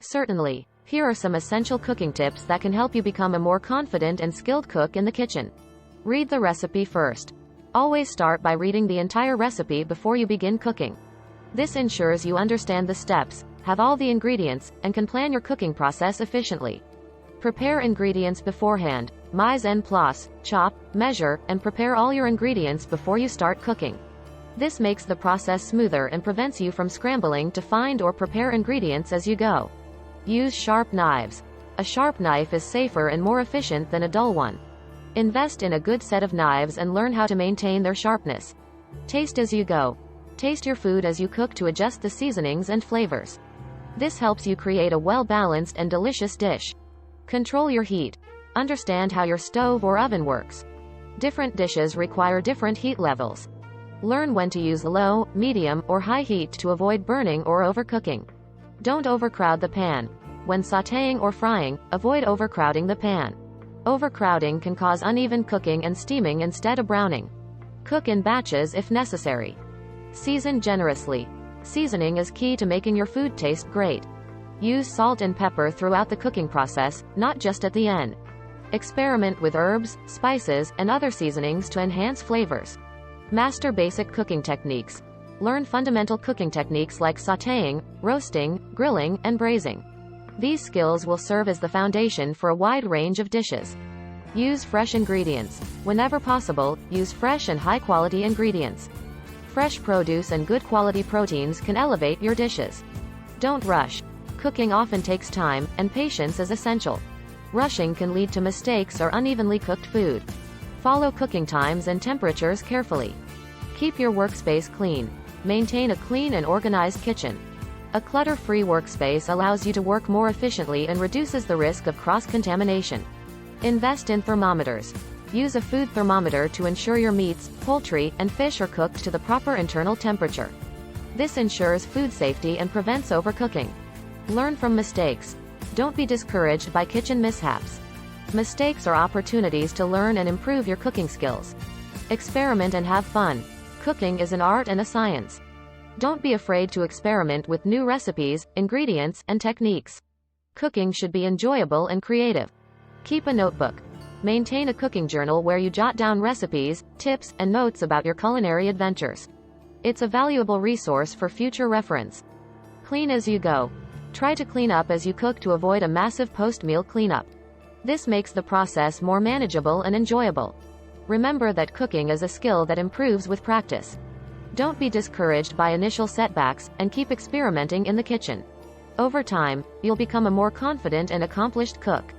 Certainly. Here are some essential cooking tips that can help you become a more confident and skilled cook in the kitchen. Read the recipe first. Always start by reading the entire recipe before you begin cooking. This ensures you understand the steps, have all the ingredients, and can plan your cooking process efficiently. Prepare ingredients beforehand. Mise en place, chop, measure, and prepare all your ingredients before you start cooking. This makes the process smoother and prevents you from scrambling to find or prepare ingredients as you go. Use sharp knives. A sharp knife is safer and more efficient than a dull one. Invest in a good set of knives and learn how to maintain their sharpness. Taste as you go. Taste your food as you cook to adjust the seasonings and flavors. This helps you create a well-balanced and delicious dish. Control your heat. Understand how your stove or oven works. Different dishes require different heat levels. Learn when to use low, medium, or high heat to avoid burning or overcooking. Don't overcrowd the pan. When sautéing or frying, avoid overcrowding the pan. Overcrowding can cause uneven cooking and steaming instead of browning. Cook in batches if necessary. Season generously. Seasoning is key to making your food taste great. Use salt and pepper throughout the cooking process, not just at the end. Experiment with herbs, spices, and other seasonings to enhance flavors. Master basic cooking techniques. Learn fundamental cooking techniques like sautéing, roasting, grilling, and braising. These skills will serve as the foundation for a wide range of dishes. Use fresh ingredients. Whenever possible, use fresh and high-quality ingredients. Fresh produce and good quality proteins can elevate your dishes. Don't rush. Cooking often takes time, and patience is essential. Rushing can lead to mistakes or unevenly cooked food. Follow cooking times and temperatures carefully. Keep your workspace clean. Maintain a clean and organized kitchen. A clutter-free workspace allows you to work more efficiently and reduces the risk of cross-contamination. Invest in thermometers. Use a food thermometer to ensure your meats, poultry, and fish are cooked to the proper internal temperature. This ensures food safety and prevents overcooking. Learn from mistakes. Don't be discouraged by kitchen mishaps. Mistakes are opportunities to learn and improve your cooking skills. Experiment and have fun. Cooking is an art and a science. Don't be afraid to experiment with new recipes, ingredients, and techniques. Cooking should be enjoyable and creative. Keep a notebook. Maintain a cooking journal where you jot down recipes, tips, and notes about your culinary adventures. It's a valuable resource for future reference. Clean as you go. Try to clean up as you cook to avoid a massive post-meal cleanup. This makes the process more manageable and enjoyable. Remember that cooking is a skill that improves with practice. Don't be discouraged by initial setbacks, and keep experimenting in the kitchen. Over time, you'll become a more confident and accomplished cook.